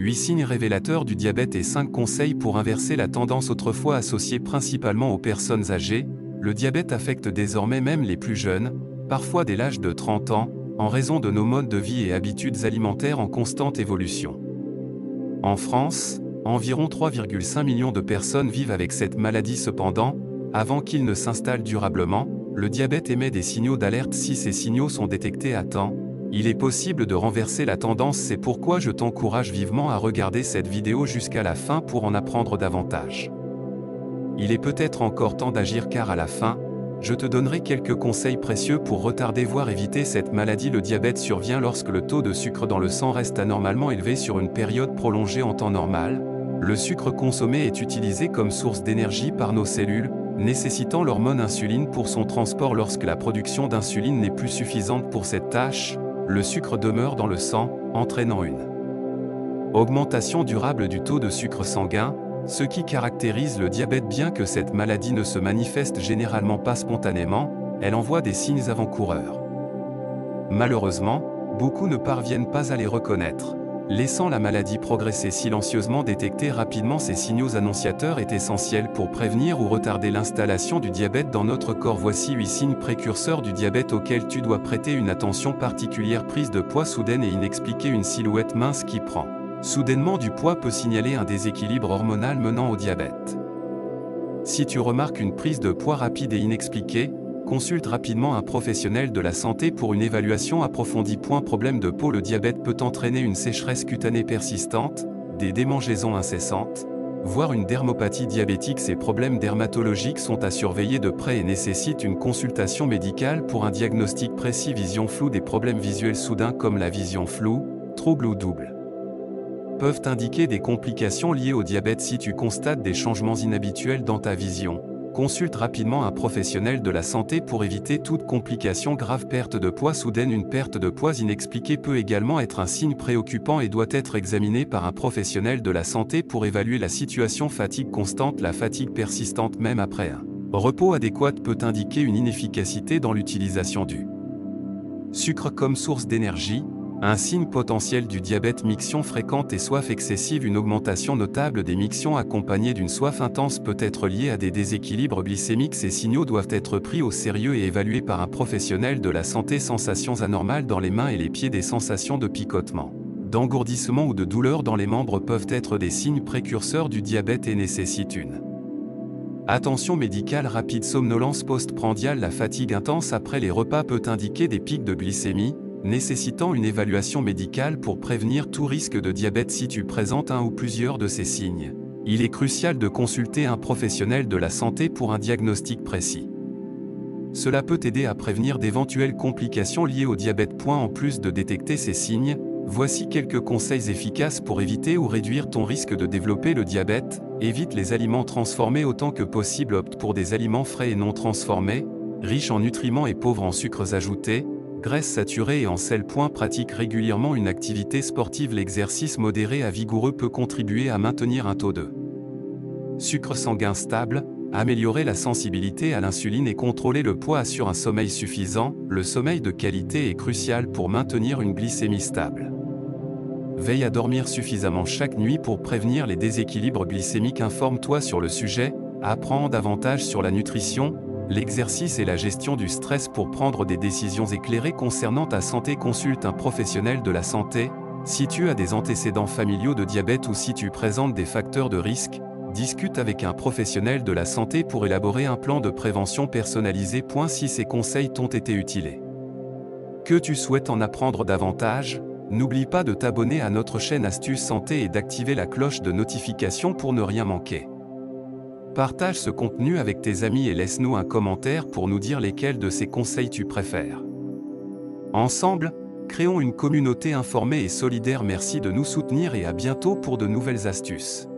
8 signes révélateurs du diabète et 5 conseils pour inverser la tendance autrefois associée principalement aux personnes âgées. Le diabète affecte désormais même les plus jeunes, parfois dès l'âge de 30 ans, en raison de nos modes de vie et habitudes alimentaires en constante évolution. En France, environ 3,5 millions de personnes vivent avec cette maladie cependant, avant qu'il ne s'installe durablement, le diabète émet des signaux d'alerte. Si ces signaux sont détectés à temps, il est possible de renverser la tendance. C'est pourquoi je t'encourage vivement à regarder cette vidéo jusqu'à la fin pour en apprendre davantage. Il est peut-être encore temps d'agir car à la fin, je te donnerai quelques conseils précieux pour retarder voire éviter cette maladie. Le diabète survient lorsque le taux de sucre dans le sang reste anormalement élevé sur une période prolongée. En temps normal, le sucre consommé est utilisé comme source d'énergie par nos cellules, nécessitant l'hormone insuline pour son transport. Lorsque la production d'insuline n'est plus suffisante pour cette tâche, le sucre demeure dans le sang, entraînant une augmentation durable du taux de sucre sanguin, ce qui caractérise le diabète. Bien que cette maladie ne se manifeste généralement pas spontanément, elle envoie des signes avant-coureurs. Malheureusement, beaucoup ne parviennent pas à les reconnaître, laissant la maladie progresser silencieusement. Détecter rapidement ces signaux annonciateurs est essentiel pour prévenir ou retarder l'installation du diabète dans notre corps. Voici 8 signes précurseurs du diabète auxquels tu dois prêter une attention particulière. Prise de poids soudaine et inexpliquée. Une silhouette mince qui prend soudainement du poids peut signaler un déséquilibre hormonal menant au diabète. Si tu remarques une prise de poids rapide et inexpliquée, consulte rapidement un professionnel de la santé pour une évaluation approfondie. Problème de peau. Le diabète peut entraîner une sécheresse cutanée persistante, des démangeaisons incessantes, voire une dermopathie diabétique. Ces problèmes dermatologiques sont à surveiller de près et nécessitent une consultation médicale pour un diagnostic précis. Vision floue. Des problèmes visuels soudains comme la vision floue, trouble ou double peuvent indiquer des complications liées au diabète. Si tu constates des changements inhabituels dans ta vision, consulte rapidement un professionnel de la santé pour éviter toute complication grave. Perte de poids soudaine. Une perte de poids inexpliquée peut également être un signe préoccupant et doit être examinée par un professionnel de la santé pour évaluer la situation. Fatigue constante. La fatigue persistante même après un repos adéquat peut indiquer une inefficacité dans l'utilisation du sucre comme source d'énergie. Un signe potentiel du diabète. Miction fréquente et soif excessive. Une augmentation notable des mictions accompagnée d'une soif intense peut être liée à des déséquilibres glycémiques. Ces signaux doivent être pris au sérieux et évalués par un professionnel de la santé. Sensations anormales dans les mains et les pieds. Des sensations de picotement, d'engourdissement ou de douleur dans les membres peuvent être des signes précurseurs du diabète et nécessitent une attention médicale rapide. Somnolence post-prandiale. La fatigue intense après les repas peut indiquer des pics de glycémie, nécessitant une évaluation médicale pour prévenir tout risque de diabète. Si tu présentes un ou plusieurs de ces signes, il est crucial de consulter un professionnel de la santé pour un diagnostic précis. Cela peut t'aider à prévenir d'éventuelles complications liées au diabète. En plus de détecter ces signes, voici quelques conseils efficaces pour éviter ou réduire ton risque de développer le diabète. Évite les aliments transformés autant que possible. Opte pour des aliments frais et non transformés, riches en nutriments et pauvres en sucres ajoutés, graisses saturées et en sel. Pratique régulièrement une activité sportive. L'exercice modéré à vigoureux peut contribuer à maintenir un taux de sucre sanguin stable, améliorer la sensibilité à l'insuline et contrôler le poids. Assure un sommeil suffisant. Le sommeil de qualité est crucial pour maintenir une glycémie stable. Veille à dormir suffisamment chaque nuit pour prévenir les déséquilibres glycémiques. Informe-toi sur le sujet, apprends davantage sur la nutrition, l'exercice et la gestion du stress pour prendre des décisions éclairées concernant ta santé. Consulte un professionnel de la santé. Si tu as des antécédents familiaux de diabète ou si tu présentes des facteurs de risque, discute avec un professionnel de la santé pour élaborer un plan de prévention personnalisé. Si ces conseils t'ont été utiles, que tu souhaites en apprendre davantage, n'oublie pas de t'abonner à notre chaîne Astuces Santé et d'activer la cloche de notification pour ne rien manquer. Partage ce contenu avec tes amis et laisse-nous un commentaire pour nous dire lesquels de ces conseils tu préfères. Ensemble, créons une communauté informée et solidaire. Merci de nous soutenir et à bientôt pour de nouvelles astuces.